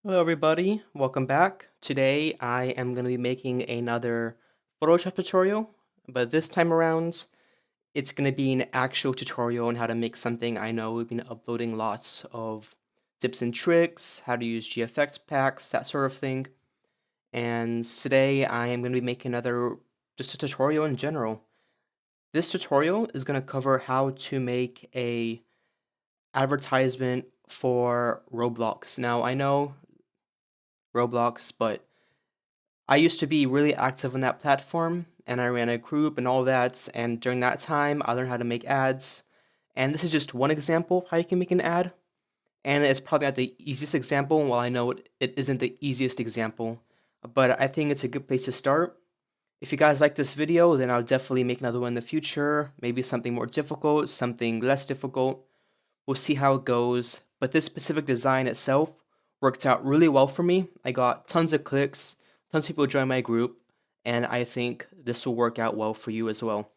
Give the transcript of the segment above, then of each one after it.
Hello everybody, welcome back. Today I am going to be making another Photoshop tutorial, but this time around it's going to be an actual tutorial on how to make something. I know we've been uploading lots of tips and tricks, how to use GFX packs, that sort of thing. And today I am going to be making just a tutorial in general. This tutorial is going to cover how to make a advertisement for Roblox. Now I know Roblox, but I used to be really active on that platform and I ran a group and all that. And during that time, I learned how to make ads. And this is just one example of how you can make an ad. And it's probably not the easiest example. Well, I know it isn't the easiest example, but I think it's a good place to start. If you guys like this video, then I'll definitely make another one in the future. Maybe something more difficult, something less difficult. We'll see how it goes. But this specific design itself worked out really well for me. I got tons of clicks, tons of people joined my group, and I think this will work out well for you as well.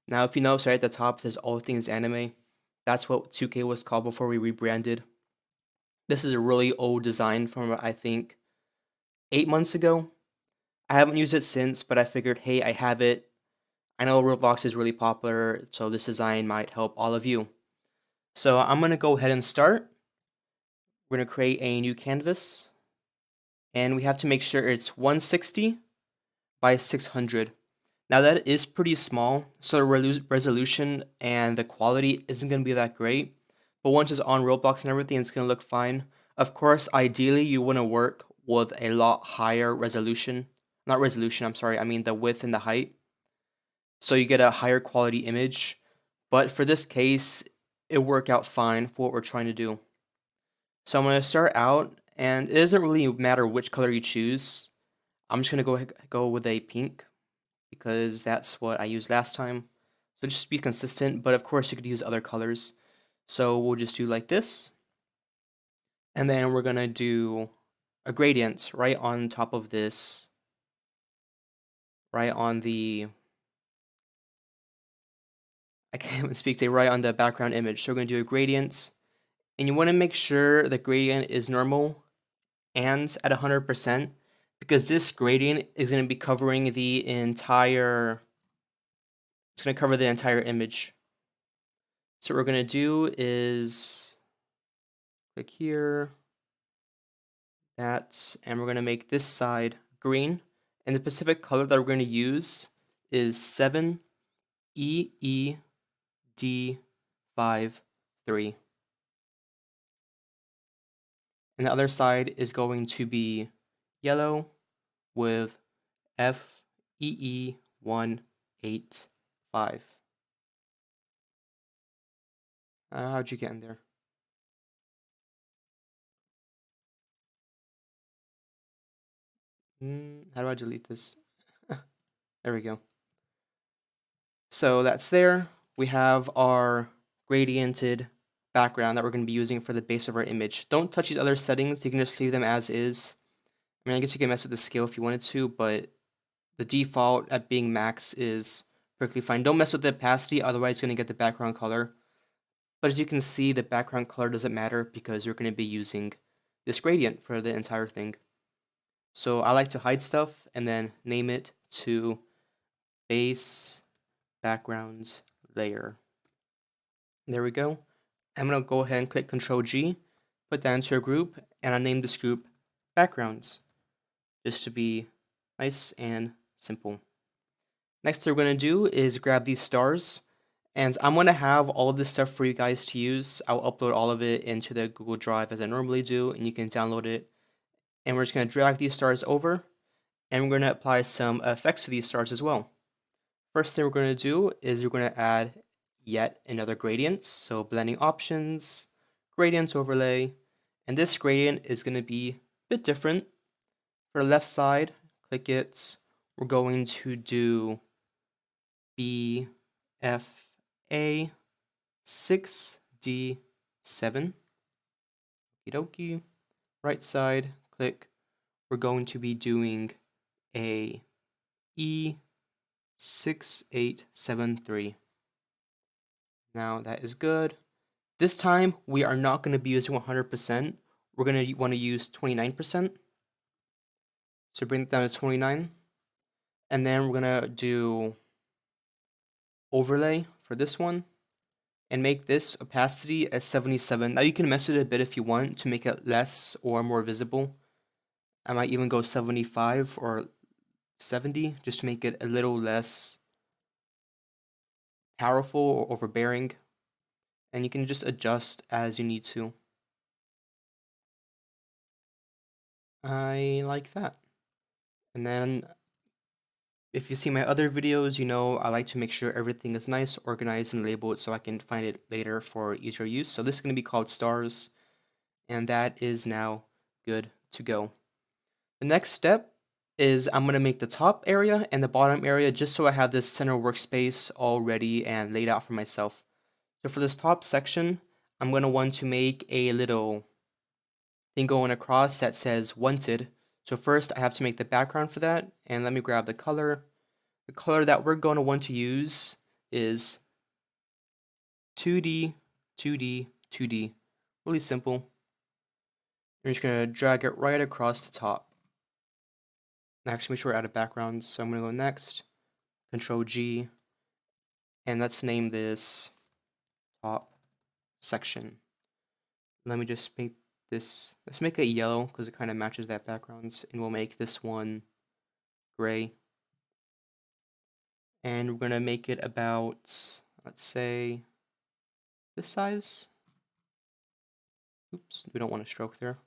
Now, if you notice right at the top, it says All Things Anime. That's what 2K was called before we rebranded. This is a really old design from, I think, 8 months ago. I haven't used it since, but I figured, hey, I have it. I know Roblox is really popular, so this design might help all of you. So I'm going to go ahead and start. We're going to create a new canvas, and we have to make sure it's 160 by 600. Now that is pretty small, so the resolution and the quality isn't going to be that great, but once it's on Roblox and everything, it's going to look fine. Of course, ideally you want to work with a lot higher resolution. Not resolution, I'm sorry, I mean the width and the height. So you get a higher quality image, but for this case, it worked out fine for what we're trying to do. So I'm going to start out, and it doesn't really matter which color you choose. I'm just going to go with a pink, because that's what I used last time. So just be consistent, but of course you could use other colors. So we'll just do like this. And then we're going to do a gradient right on top of this, right on the, I can't even speak today, right on the background image. So we're going to do a gradient, and you want to make sure the gradient is normal and at 100%, because this gradient is going to be covering the entire, it's going to cover the entire image. So what we're going to do is click here, and we're going to make this side green. And the specific color that we're going to use is 7EED53. And the other side is going to be yellow with FEE185. How'd you get in there? How do I delete this? There we go. So that's there. We have our gradiented background that we're going to be using for the base of our image. Don't touch these other settings. You can just leave them as is. I mean, I guess you can mess with the scale if you wanted to, but the default at being max is perfectly fine. Don't mess with the opacity, otherwise you're going to get the background color. But as you can see, the background color doesn't matter because you're going to be using this gradient for the entire thing. So I like to hide stuff and then name it to base backgrounds layer. There we go. I'm going to go ahead and click Control G, put that into a group, and I'll name this group backgrounds, just to be nice and simple. Next thing we're going to do is grab these stars, and I'm going to have all of this stuff for you guys to use. I'll upload all of it into the Google Drive as I normally do, and you can download it. And we're just going to drag these stars over, and we're going to apply some effects to these stars as well. First thing we're going to do is we're going to add yet another gradient. So blending options, gradients overlay, and this gradient is going to be a bit different. For the left side, click it. We're going to do BFA 6D7. Okie dokie. Right side, click. We're going to be doing a E6873. Now that is good. This time we are not going to be using 100%. we're going to want to use 29%. So bring it down to 29. And then we're going to do overlay for this one and make this opacity at 77. Now you can mess with it a bit if you want to make it less or more visible. I might even go 75 or 70 just to make it a little less powerful or overbearing. And you can just adjust as you need to. I like that. And then if you see my other videos, you know I like to make sure everything is nice, organized, and labeled so I can find it later for easier use. So this is going to be called stars, and that is now good to go. The next step is I'm going to make the top area and the bottom area just so I have this center workspace all ready and laid out for myself. So for this top section, I'm going to want to make a little thing going across that says wanted. So first I have to make the background for that, and let me grab the color. The color that we're going to want to use is 2D, 2D, 2D. Really simple. I'm just going to drag it right across the top. Actually, make sure we're out of backgrounds. So I'm going to go next, Control G, and let's name this top section. Let me just make this, let's make it yellow because it kind of matches that background, and we'll make this one gray. And we're going to make it about, let's say, this size. Oops, we don't want a stroke there.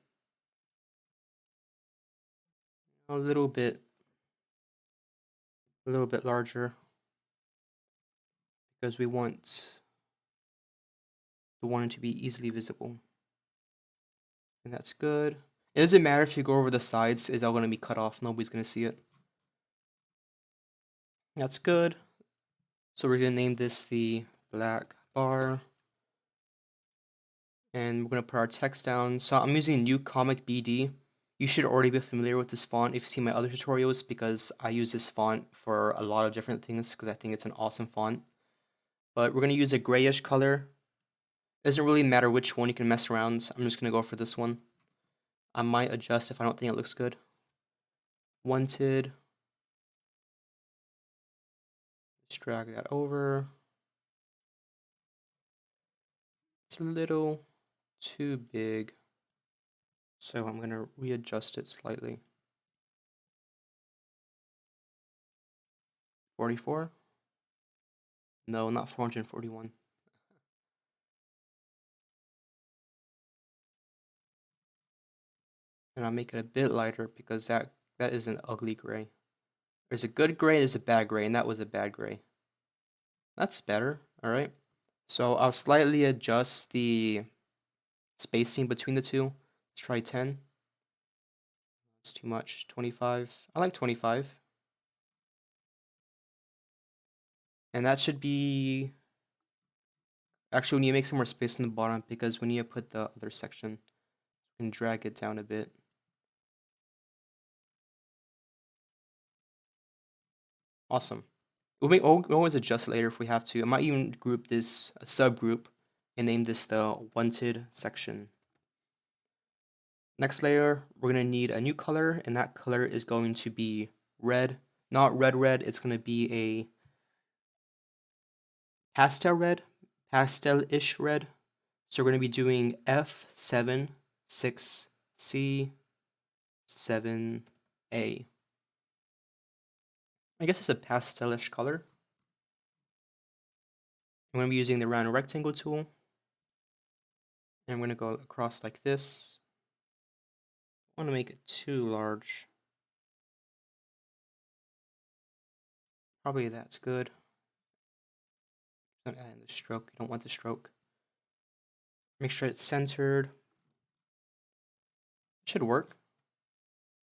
A little bit larger because we want the one to be easily visible. And that's good. It doesn't matter if you go over the sides, it's all going to be cut off. Nobody's going to see it. That's good. So we're going to name this the black bar. And we're going to put our text down. So I'm using New Comic BD. You should already be familiar with this font if you've seen my other tutorials because I use this font for a lot of different things because I think it's an awesome font. But we're going to use a grayish color. It doesn't really matter which one, you can mess around. So I'm just going to go for this one. I might adjust if I don't think it looks good. Wanted. Just drag that over. It's a little too big. So I'm going to readjust it slightly. 44? No, not 441. And I'll make it a bit lighter because that is an ugly gray. There's a good gray, there's a bad gray, and that was a bad gray. That's better, alright? So I'll slightly adjust the spacing between the two. Let's try 10. That's too much. 25. I like 25. And that should be... Actually, we need to make some more space in the bottom because we need to put the other section and drag it down a bit. Awesome. We'll always adjust later if we have to. I might even group this a subgroup and name this the wanted section. Next layer, we're going to need a new color, and that color is going to be red. Not red, it's going to be a pastel red, pastel-ish red. So we're going to be doing F7, 6C, 7A. I guess it's a pastel-ish color. I'm going to be using the round rectangle tool. And I'm going to go across like this. I want to make it too large. Probably that's good. I'm adding the stroke. You don't want the stroke. Make sure it's centered. It should work.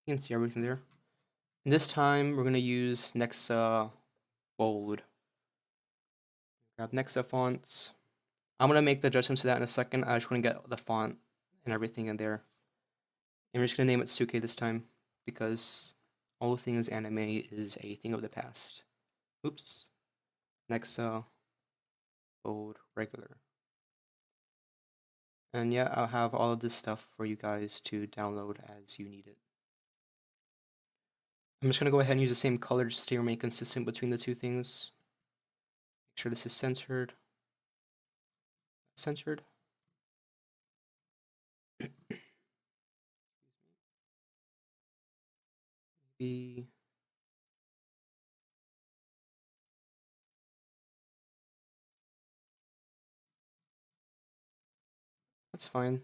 You can see everything there. And this time we're going to use Nexa Bold. Grab Nexa fonts. I'm going to make the adjustments to that in a second. I just want to get the font and everything in there. And we're just going to name it Suke this time because all things anime is a thing of the past. Oops. Nexa Bold regular. And yeah, I'll have all of this stuff for you guys to download as you need it. I'm just going to go ahead and use the same color just to remain consistent between the two things. Make sure this is centered. Centered. Maybe that's fine.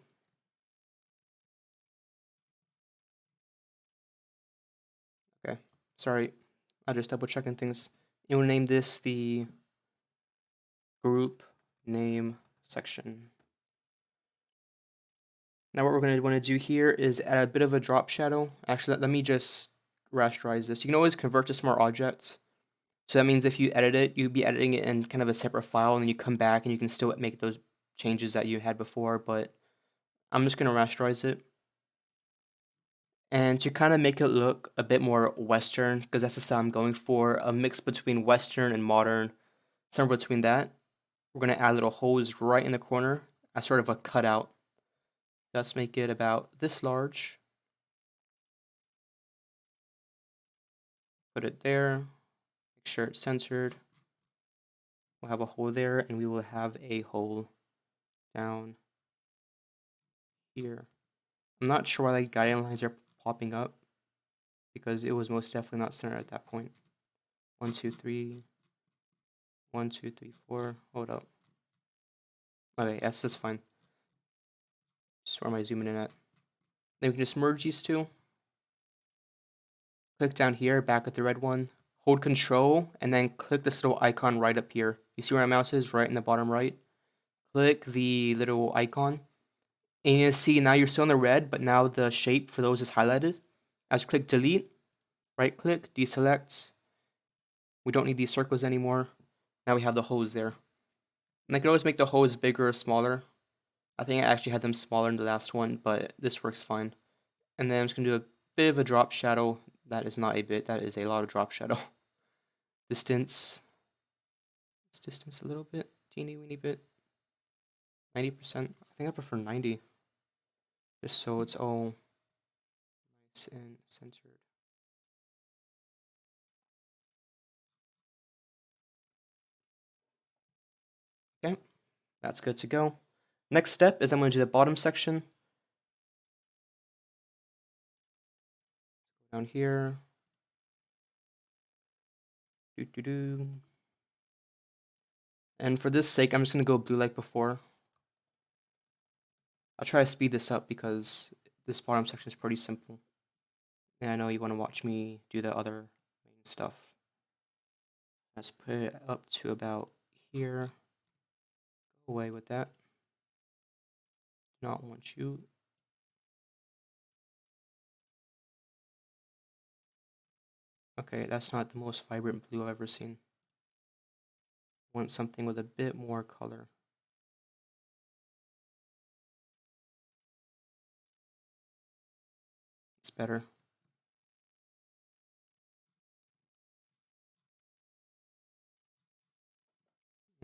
Okay, sorry. I'm just double checking things. You will name this the group name section. Now what we're going to want to do here is add a bit of a drop shadow. Actually, let me just rasterize this. You can always convert to smart objects. So that means if you edit it, you'd be editing it in kind of a separate file, and then you come back and you can still make those changes that you had before, but I'm just going to rasterize it. And to kind of make it look a bit more Western, because that's the style I'm going for, a mix between Western and modern, somewhere between that, we're going to add little holes right in the corner as sort of a cutout. Let's make it about this large. Put it there. Make sure it's centered. We'll have a hole there, and we will have a hole down here. I'm not sure why the guideline lines are popping up, because it was most definitely not centered at that point. 1, 2, 3. 1, 2, 3, 4. Hold up. Okay, that's just fine. Just where am I zooming in at? Then we can just merge these two. Click down here, back at the red one. Hold Control, and then click this little icon right up here. You see where my mouse is? Right in the bottom right. Click the little icon. And you see now you're still in the red, but now the shape for those is highlighted. As you click Delete, right click, deselect. We don't need these circles anymore. Now we have the hose there. And I can always make the hose bigger or smaller. I think I actually had them smaller in the last one, but this works fine. And then I'm just going to do a bit of a drop shadow. That is not a bit, that is a lot of drop shadow. Distance. Let's distance a little bit. Teeny weeny bit. 90%. I think I prefer 90. Just so it's all nice and centered. Okay, that's good to go. Next step is I'm going to do the bottom section. Down here. And for this sake, I'm just going to go blue like before. I'll try to speed this up because this bottom section is pretty simple. And I know you want to watch me do the other main stuff. Let's put it up to about here. Go away with that. Not want you. Okay, that's not the most vibrant blue I've ever seen. Want something with a bit more color. It's better.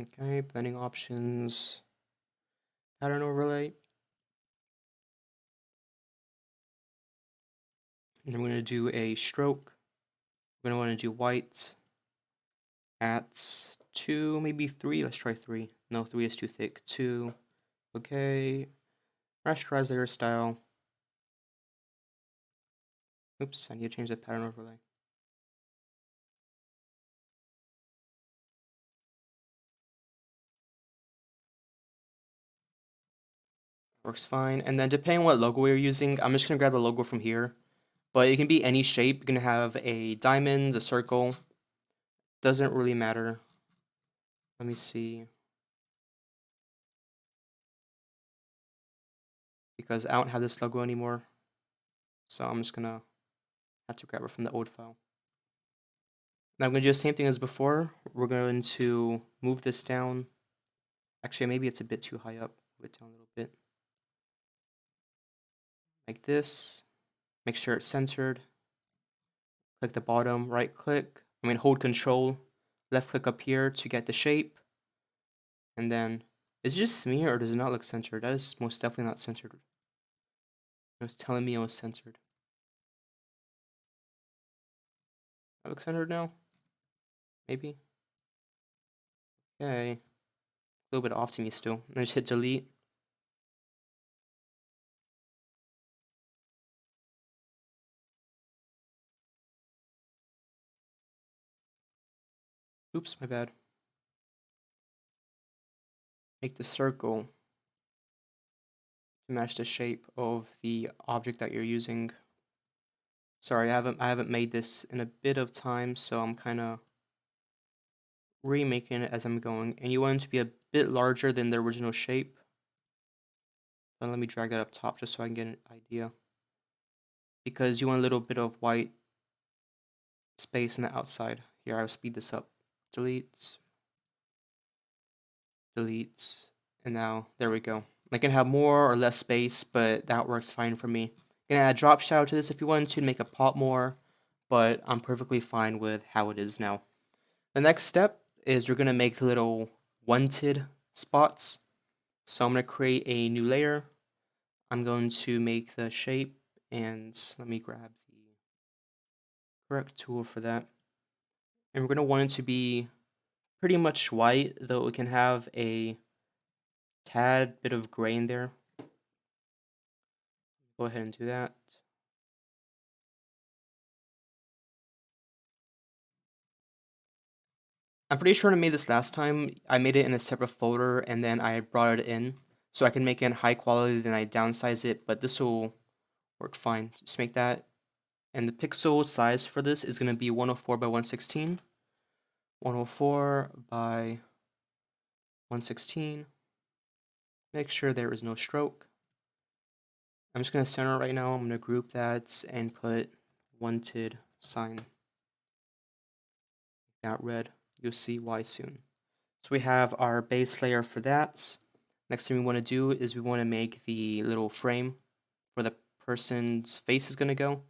Okay, blending options. Pattern overlay. And then we're going to do a stroke. We're going to want to do white at 2, maybe 3. Let's try 3. No, 3 is too thick. 2. Okay. Rasterize layer style. Oops, I need to change the pattern overlay. Works fine. And then depending on what logo you're using, I'm just going to grab the logo from here. But it can be any shape. You can have a diamond, a circle. Doesn't really matter. Let me see. Because I don't have this logo anymore. So I'm just going to have to grab it from the old file. Now I'm going to do the same thing as before. We're going to move this down. Actually, maybe it's a bit too high up. Move it down a little bit. Like this. Make sure it's centered. Click the bottom, right click. Hold Control, left click up here to get the shape. And then Is it just me or does it not look censored? That is most definitely not censored. It was telling me it was censored. That looks centered now? Maybe? Okay. A little bit off to me still. And I just hit delete. Oops, my bad. Make the circle to match the shape of the object that you're using. Sorry, I haven't made this in a bit of time, so I'm kind of remaking it as I'm going. And you want it to be a bit larger than the original shape. So let me drag that up top just so I can get an idea. Because you want a little bit of white space on the outside. Here, I'll speed this up. Delete, delete, and now there we go. I can have more or less space, but that works fine for me. You can add drop shadow to this if you want to make it pop more, but I'm perfectly fine with how it is now. The next step is you're gonna make little wanted spots. So I'm gonna create a new layer. I'm going to make the shape, and let me grab the correct tool for that. And we're gonna want it to be pretty much white, though it can have a tad bit of gray in there. Go ahead and do that. I'm pretty sure I made this last time. I made it in a separate folder and then I brought it in. So I can make it in high quality, then I downsize it, but this will work fine. Just make that. And the pixel size for this is going to be 104 by 116. 104 by 116. Make sure there is no stroke. I'm just going to center it right now. I'm going to group that and put wanted sign. That red. You'll see why soon. So we have our base layer for that. Next thing we want to do is we want to make the little frame where the person's face is going to go.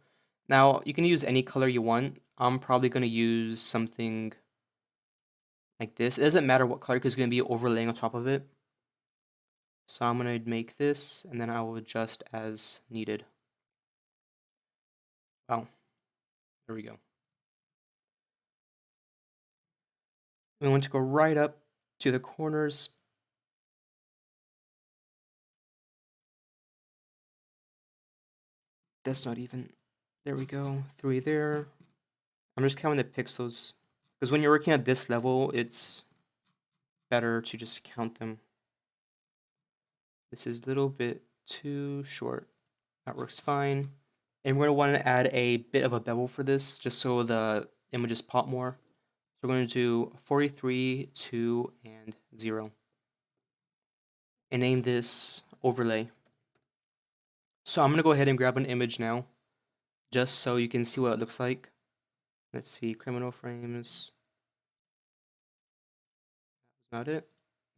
Now, you can use any color you want. I'm probably going to use something like this. It doesn't matter what color because it's going to be overlaying on top of it. So I'm going to make this and then I will adjust as needed. Wow. There we go. We want to go right up to the corners. That's not even. There we go. 3 there. I'm just counting the pixels. Because when you're working at this level, it's better to just count them. This is a little bit too short. That works fine. And we're going to want to add a bit of a bevel for this, just so the images pop more. So we're going to do 43, 2, and 0. And name this overlay. So I'm going to go ahead and grab an image now, just so you can see what it looks like. Let's see, criminal frames. That was not it.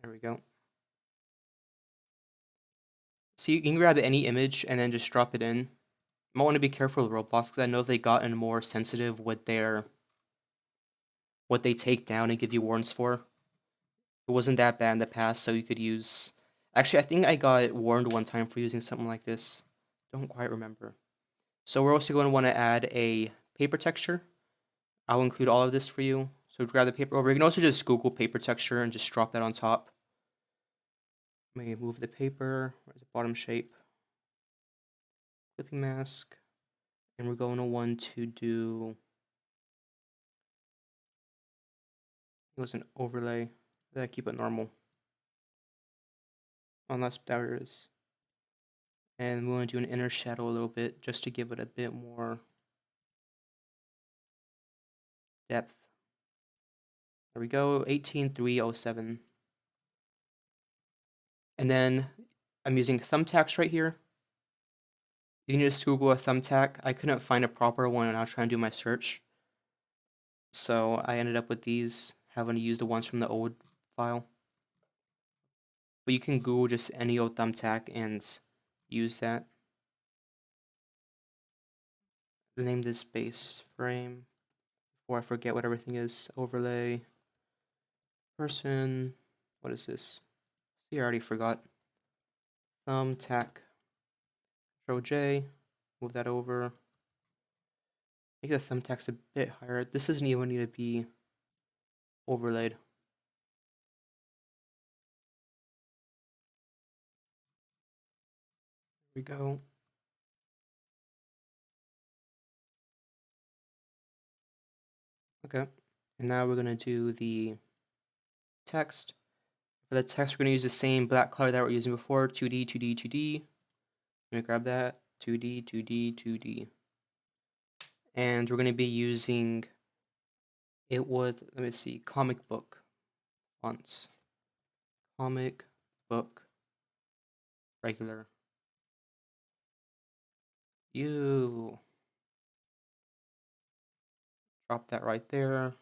There we go. So you can grab any image and then just drop it in. You might want to be careful with Roblox because I know they gotten more sensitive with their what they take down and give you warnings for. It wasn't that bad in the past, so you could use. Actually, I think I got warned one time for using something like this. Don't quite remember. So we're also going to want to add a paper texture. I'll include all of this for you. So grab the paper over. You can also just Google paper texture and just drop that on top. Let me move the paper. Where's the bottom shape? Clipping mask. And we're going to want to do. It was an overlay. Then I keep it normal. Unless there is. And we want to do an inner shadow a little bit just to give it a bit more depth. There we go, 18307. And then I'm using thumbtacks right here. You can just Google a thumbtack. I couldn't find a proper one and I was trying to do my search. So I ended up with these, having to use the ones from the old file. But you can Google just any old thumbtack and use that. Name this base frame before I forget what everything is. Overlay, person, what is this? See, I already forgot. Thumbtack. Control J. Move that over. Make the thumbtacks a bit higher. This doesn't even need to be overlaid. There we go. Okay. And now we're going to do the text. For the text, we're going to use the same black color that we're using before. 2D, 2D, 2D. I'm going to grab that. 2D, 2D, 2D. And we're going to be using, it was, let me see, comic book fonts. Comic book regular. You drop that right there.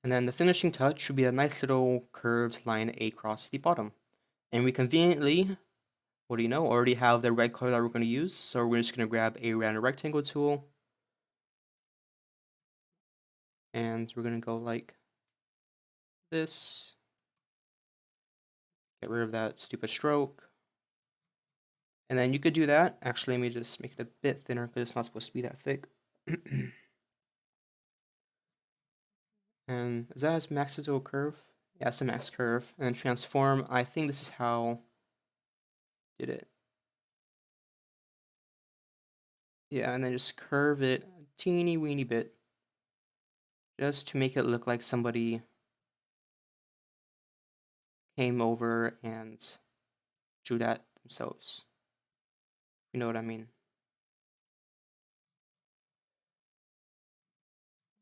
And then the finishing touch should be a nice little curved line across the bottom. And we conveniently, what do you know, already have the red color that we're going to use. So we're just going to grab a random rectangle tool. And we're going to go like this. Get rid of that stupid stroke. And then you could do that. Actually, let me just make it a bit thinner because it's not supposed to be that thick. And is that as max to a curve? Yeah, it's a max curve. And then transform, I think this is how did it. Yeah, and then just curve it a teeny weeny bit. Just to make it look like somebody came over and drew that themselves. You know what I mean?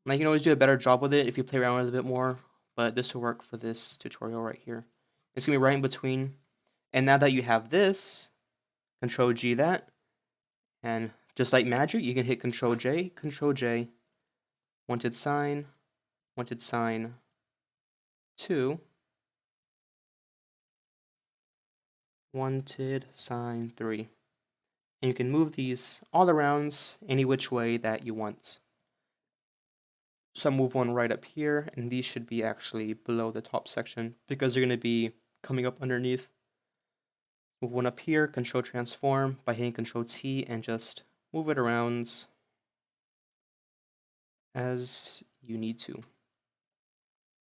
Now you can always do a better job with it if you play around with it a bit more, but this will work for this tutorial right here. It's gonna be right in between. And now that you have this, Control G that, and just like magic, you can hit Control J, wanted sign 2, wanted sign 3. And you can move these all around any which way that you want. So I'll move one right up here, and these should be actually below the top section because they're going to be coming up underneath. Move one up here, Control Transform by hitting Control T and just move it around as you need to.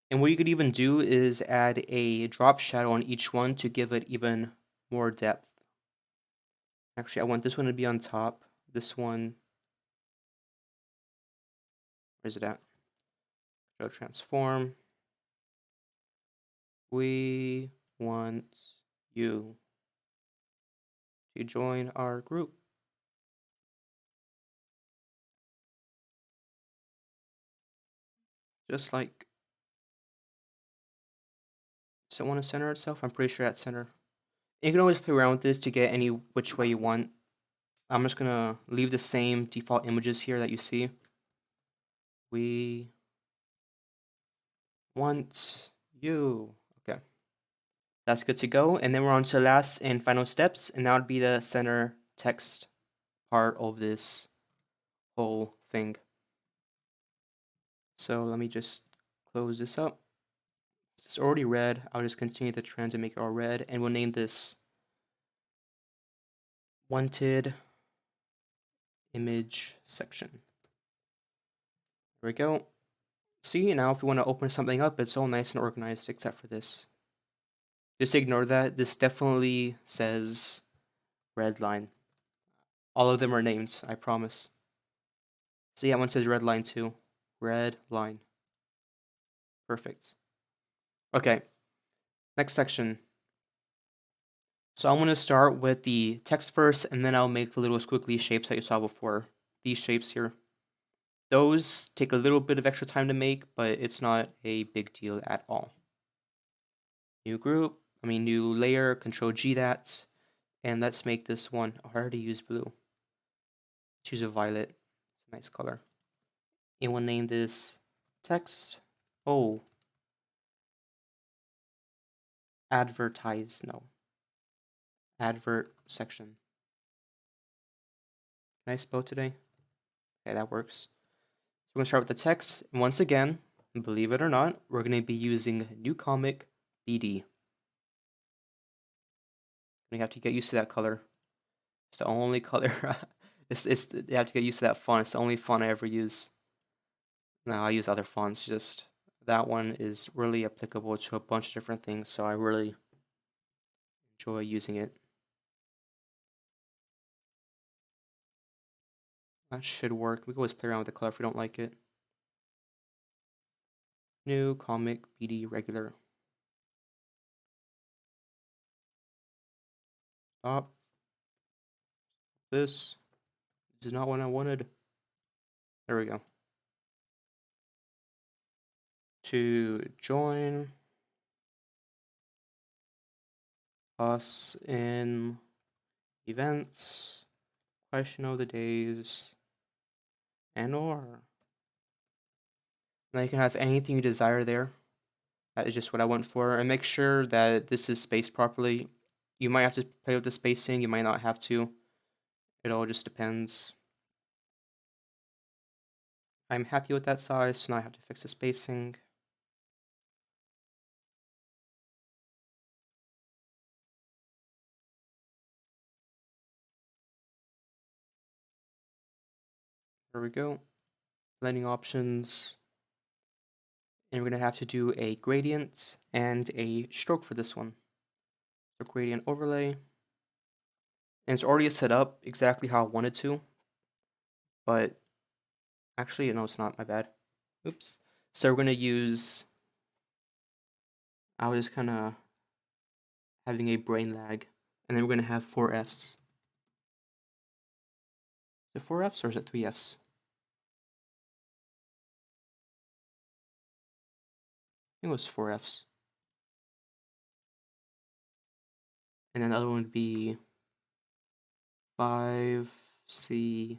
And what you could even do is add a drop shadow on each one to give it even more depth. Actually, I want this one to be on top. This one, where's it at? Control Transform. We want you to join our group. Just like, does it want to center itself? I'm pretty sure at center. You can always play around with this to get any which way you want. I'm just gonna leave the same default images here that you see. We want you. Okay. That's good to go. And then we're on to the last and final steps, and that would be the center text part of this whole thing. So let me just close this up. It's already red. I'll just continue the trend to make it all red, and we'll name this wanted image section. There we go. See, now if you want to open something up, it's all nice and organized except for this. Just ignore that. This definitely says red line. All of them are named, I promise. So yeah, one says red line too. Red line. Perfect. Okay, next section. So I'm going to start with the text first, and then I'll make the little squiggly shapes that you saw before. These shapes here. Those take a little bit of extra time to make, but it's not a big deal at all. New layer, Control G that, and let's make this one. Oh, I already used blue. Choose a violet. It's a nice color. And we'll name this text. Oh. Advertise, no. Advert section. Can I spell today? Okay, that works. So we're gonna start with the text. And once again, believe it or not, we're going to be using New Comic BD. You have to get used to that color. It's the only color. You have to get used to that font. It's the only font I ever use. Now I use other fonts. Just that one is really applicable to a bunch of different things, so I really enjoy using it. That should work. We can always play around with the color if we don't like it. New Comic BD regular. Stop. This is not what I wanted. There we go. To join us in events, question of the days, and or. Now you can have anything you desire there. That is just what I went for. And make sure that this is spaced properly. You might have to play with the spacing, you might not have to. It all just depends. I'm happy with that size, so now I have to fix the spacing. There we go. Blending options. And we're going to have to do a gradient and a stroke for this one. So gradient overlay. And it's already set up exactly how I wanted to. But actually, no, it's not. My bad. Oops. So we're going to use... I was just kind of having a brain lag. And then we're going to have 4 Fs. Is it 4 Fs or is it 3 Fs? I think it was 4 Fs. And then the other one would be 5C9DE1.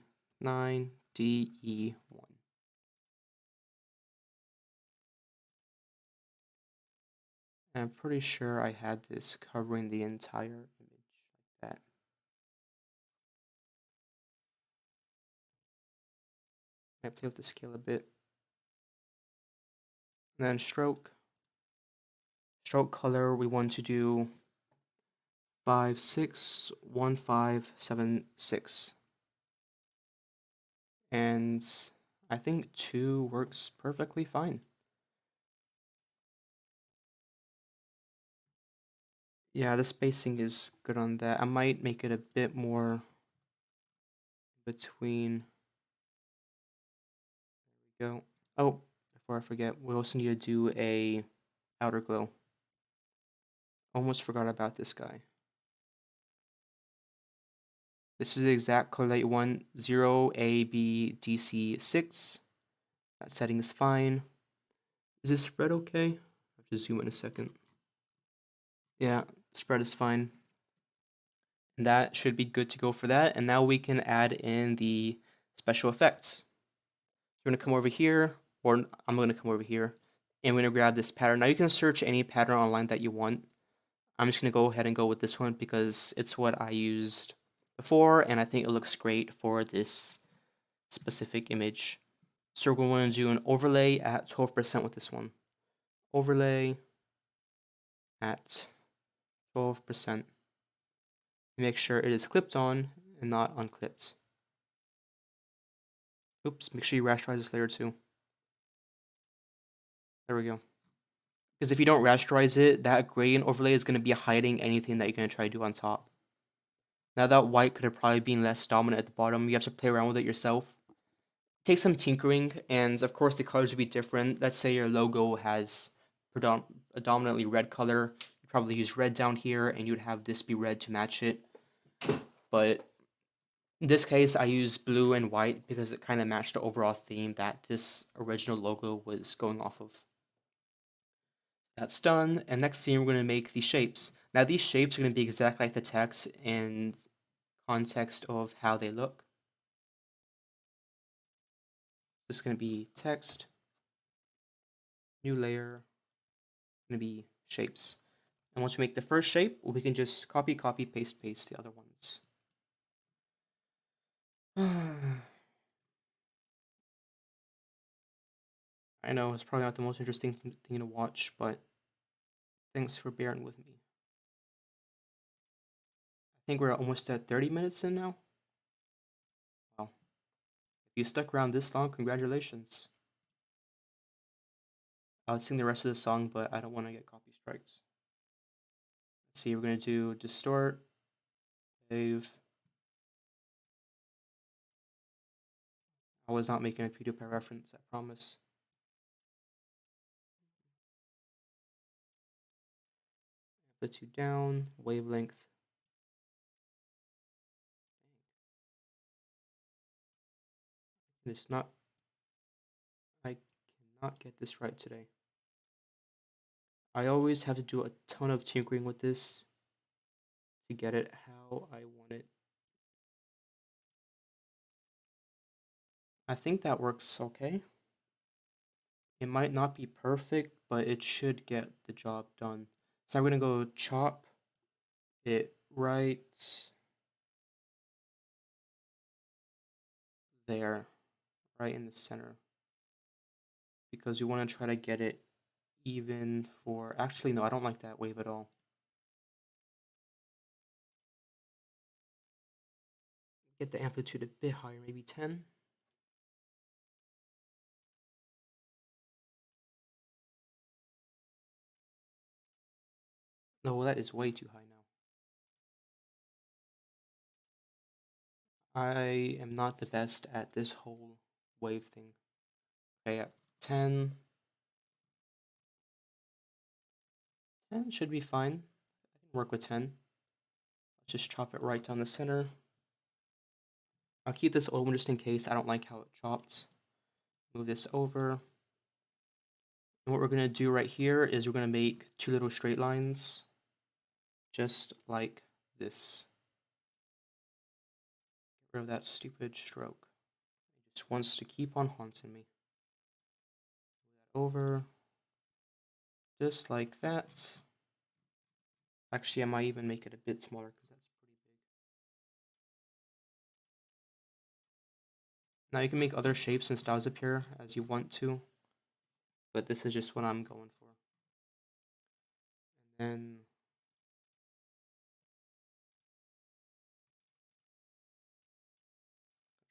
And I'm pretty sure I had this covering the entire image like that. I play with the scale a bit. And then stroke. Stroke color, we want to do 561576. And I think 2 works perfectly fine. Yeah, the spacing is good on that. I might make it a bit more between. There we go. Oh, before I forget, we also need to do a outer glow. Almost forgot about this guy. This is the exact color that you want, 0ABDC6. That setting is fine. Is this spread okay? I have to zoom in a second. Yeah, spread is fine. And that should be good to go for that. And now we can add in the special effects. You're gonna come over here, or I'm gonna come over here, and we're gonna grab this pattern. Now you can search any pattern online that you want. I'm just gonna go ahead and go with this one because it's what I used before, and I think it looks great for this specific image. So we're going to do an overlay at 12% with this one. Overlay at 12%. Make sure it is clipped on and not unclipped. Oops, make sure you rasterize this layer too. There we go. Because if you don't rasterize it, that gradient overlay is going to be hiding anything that you're going to try to do on top. Now that white could have probably been less dominant at the bottom. You have to play around with it yourself. Take some tinkering, and of course the colors would be different. Let's say your logo has predominantly red color. You'd probably use red down here, and you'd have this be red to match it. But in this case, I use blue and white because it kind of matched the overall theme that this original logo was going off of. That's done, and next thing we're going to make the shapes. Now these shapes are going to be exactly like the text in context of how they look. This is going to be text, new layer, going to be shapes. And once we make the first shape, we can just copy, paste the other ones. I know it's probably not the most interesting thing to watch, but thanks for bearing with me. I think we're almost at 30 minutes in now. Wow. If you stuck around this long, congratulations. I would sing the rest of the song, but I don't want to get copy strikes. Let's see, we're going to do distort, wave. I was not making a PewDiePie reference, I promise. Amplitude down, wavelength. It's not. I cannot get this right today. I always have to do a ton of tinkering with this to get it how I want it. I think that works okay. It might not be perfect, but it should get the job done. So I'm gonna go chop it right there, right in the center. Because we want to try to get it even for, actually no, I don't like that wave at all. Get the amplitude a bit higher, maybe 10. No, well, that is way too high now. I am not the best at this whole wave thing. Okay, at 10. 10 should be fine. I can work with 10. Let's just chop it right down the center. I'll keep this old one just in case. I don't like how it chopped. Move this over. And what we're going to do right here is we're going to make two little straight lines. Just like this. Get rid of that stupid stroke. It just wants to keep on haunting me. Move that over. Just like that. Actually, I might even make it a bit smaller because that's pretty big. Now you can make other shapes and styles appear as you want to, but this is just what I'm going for. And then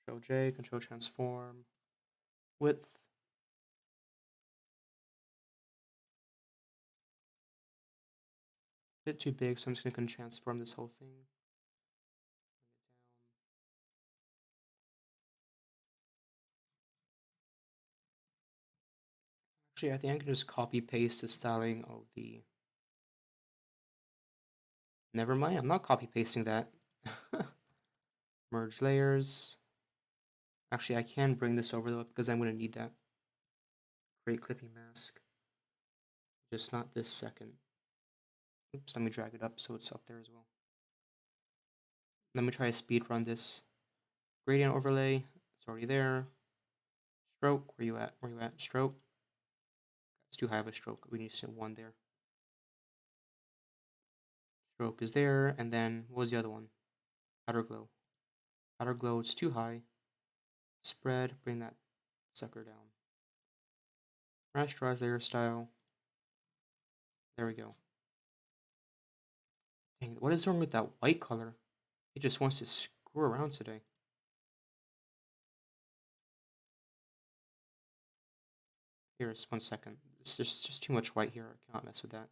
Control J, Control Transform, width. A bit too big, so I'm just going to transform this whole thing. Actually, I think I can just copy paste the styling of the. Never mind, I'm not copy pasting that. Merge layers. Actually, I can bring this over though because I'm going to need that. Create clipping mask. Just not this second. Oops, let me drag it up so it's up there as well. Let me try to speed run this. Gradient overlay, it's already there. Stroke, where you at? Where you at? Stroke. It's too high of a stroke. We need to set one there. Stroke is there, and then what was the other one? Outer glow. Outer glow, it's too high. Spread, bring that sucker down. Rasterize layer style. There we go. Dang, what is wrong with that white color? It just wants to screw around today. Here, just 1 second. There's just too much white here. I cannot mess with that.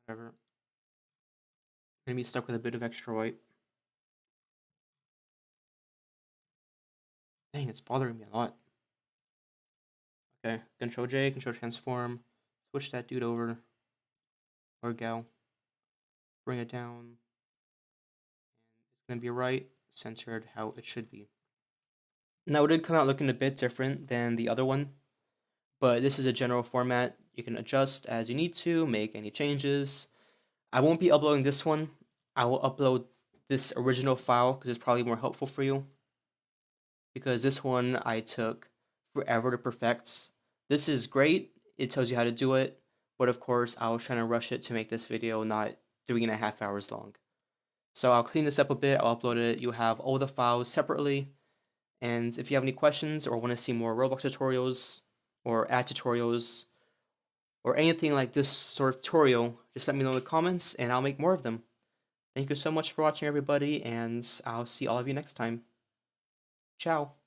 Whatever. Gonna be stuck with a bit of extra white. Dang, it's bothering me a lot. Okay, Control J, Control Transform. Switch that dude over. Or gal. Bring it down. And it's gonna be right, centered how it should be. Now it did come out looking a bit different than the other one, but this is a general format. You can adjust as you need to, make any changes. I won't be uploading this one. I will upload this original file because it's probably more helpful for you. Because this one I took forever to perfect. This is great. It tells you how to do it. But of course, I was trying to rush it to make this video, not 3.5 hours long. So I'll clean this up a bit, I'll upload it, you'll have all the files separately, and if you have any questions or want to see more Roblox tutorials, or ad tutorials, or anything like this sort of tutorial, just let me know in the comments and I'll make more of them. Thank you so much for watching, everybody, and I'll see all of you next time. Ciao.